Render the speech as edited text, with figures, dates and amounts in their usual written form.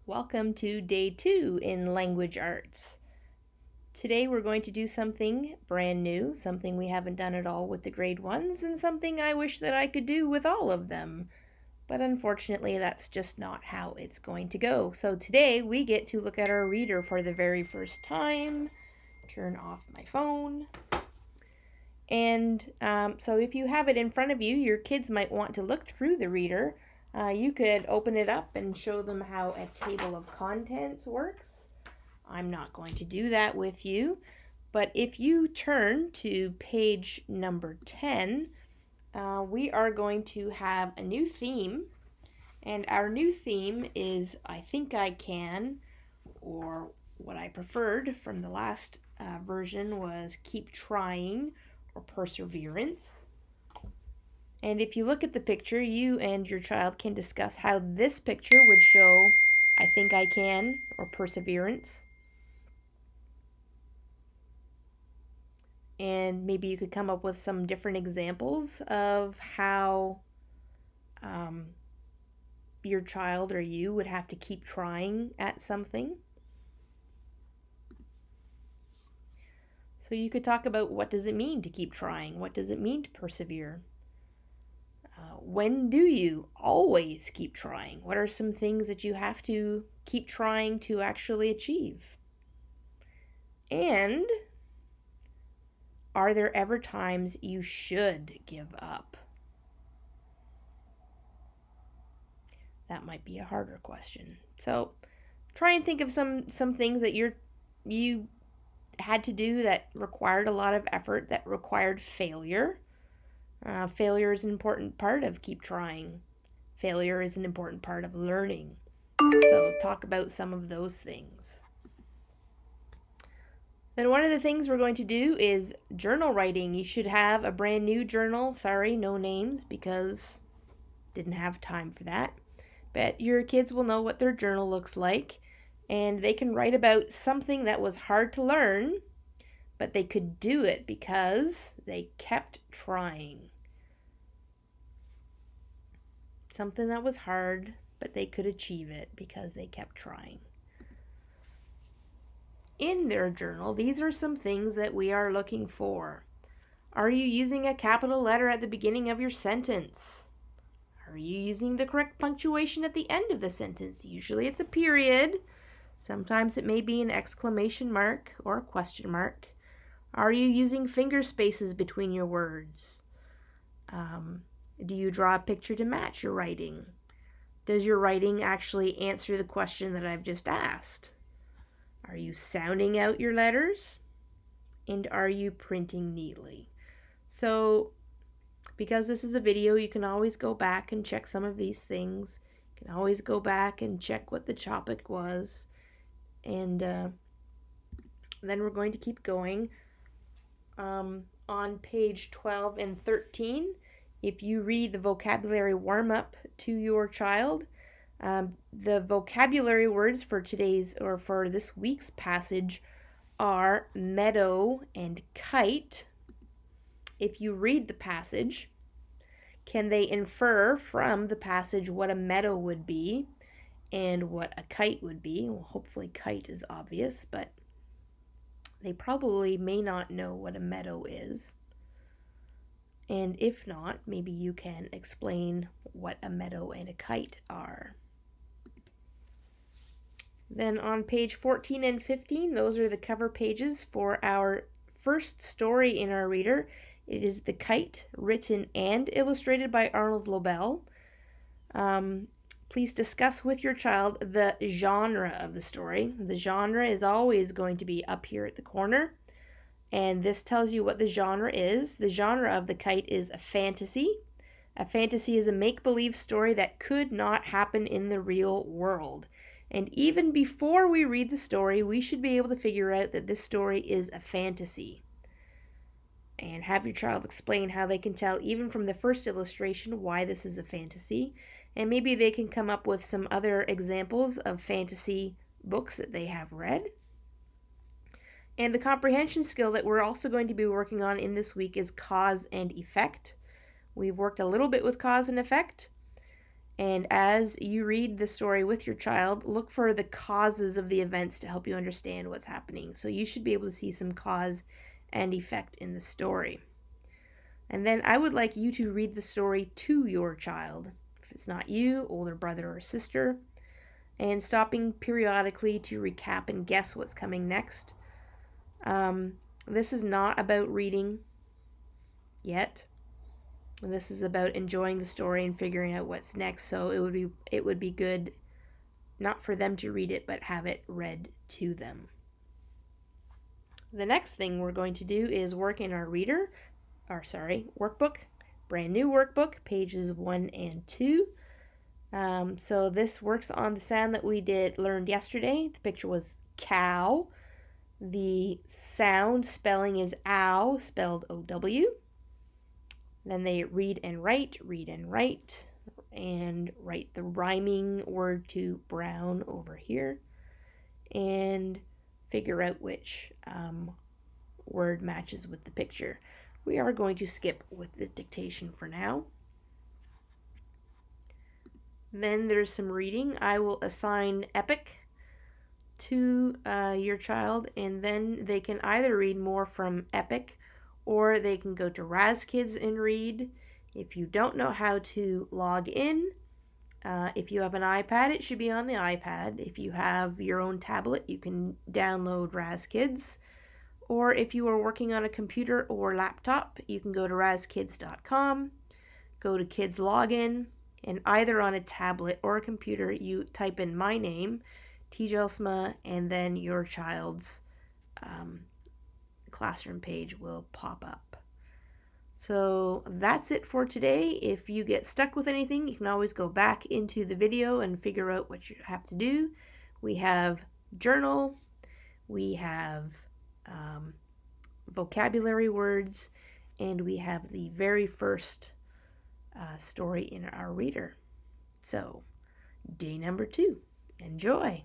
Welcome to day 2 in language arts. Today we're going to do something brand new, something we haven't done at all with the grade 1s, and something I wish that I could do with all of them. But unfortunately, that's just not how it's going to go. So today we get to look at our reader for the very first time. Turn off my phone. And so if you have it in front of you, your kids might want to look through the reader. You could open it up and show them how a table of contents works. I'm not going to do that with you, but if you turn to page number 10, we are going to have a new theme, and our new theme is I Think I Can, or what I preferred from the last version was Keep Trying or Perseverance. And if you look at the picture, you and your child can discuss how this picture would show I Think I Can or Perseverance. And maybe you could come up with some different examples of how your child or you would have to keep trying at something. So you could talk about what does it mean to keep trying? What does it mean to persevere? When do you always keep trying? What are some things that you have to keep trying to actually achieve? And are there ever times you should give up? That might be a harder question. So try and think of some things that you had to do that required a lot of effort, that required failure. Failure is an important part of keep trying. Failure is an important part of learning. So talk about some of those things. Then one of the things we're going to do is journal writing. You should have a brand new journal. Sorry, no names because didn't have time for that. But your kids will know what their journal looks like, and they can write about something that was hard to learn, but they could do it because they kept trying. Something that was hard, but they could achieve it because they kept trying. In their journal, these are some things that we are looking for. Are you using a capital letter at the beginning of your sentence? Are you using the correct punctuation at the end of the sentence? Usually it's a period. Sometimes it may be an exclamation mark or a question mark. Are you using finger spaces between your words? Do you draw a picture to match your writing? Does your writing actually answer the question that I've just asked? Are you sounding out your letters? And are you printing neatly? So, because this is a video, you can always go back and check some of these things. You can always go back and check what the topic was. And then we're going to keep going. On page 12 and 13, if you read the vocabulary warm-up to your child, the vocabulary words for today's or for this week's passage are meadow and kite. If you read the passage, can they infer from the passage what a meadow would be and what a kite would be? Well, hopefully kite is obvious, but they probably may not know what a meadow is. And if not, maybe you can explain what a meadow and a kite are. Then on page 14 and 15, those are the cover pages for our first story in our reader. It is The Kite, written and illustrated by Arnold Lobel. Please discuss with your child the genre of the story. The genre is always going to be up here at the corner. And this tells you what the genre is. The genre of The Kite is a fantasy. A fantasy is a make-believe story that could not happen in the real world. And even before we read the story, we should be able to figure out that this story is a fantasy. And have your child explain how they can tell, even from the first illustration, why this is a fantasy. And maybe they can come up with some other examples of fantasy books that they have read. And the comprehension skill that we're also going to be working on in this week is cause and effect. We've worked a little bit with cause and effect. And as you read the story with your child, look for the causes of the events to help you understand what's happening. So you should be able to see some cause and effect in the story. And then I would like you to read the story to your child. If it's not you, older brother or sister, and stopping periodically to recap and guess what's coming next. This is not about reading yet. This is about enjoying the story and figuring out what's next. So it would be good not for them to read it, but have it read to them. The next thing we're going to do is work in our workbook, brand new workbook, pages 1 and 2. So this works on the sound that we learned yesterday. The picture was cow. The sound spelling is ow, spelled O-W. Then they read and write, and write the rhyming word to brown over here, and figure out which word matches with the picture. We are going to skip with the dictation for now. Then there's some reading. I will assign Epic to your child, and then they can either read more from Epic or they can go to RazKids and read. If you don't know how to log in, if you have an iPad, it should be on the iPad. If you have your own tablet, you can download RazKids. Or if you are working on a computer or laptop, you can go to razkids.com, go to Kids Login, and either on a tablet or a computer, you type in my name, Tjelsma, and then your child's classroom page will pop up. So that's it for today. If you get stuck with anything, you can always go back into the video and figure out what you have to do. We have journal, we have vocabulary words, and we have the very first story in our reader. So, day number 2. Enjoy!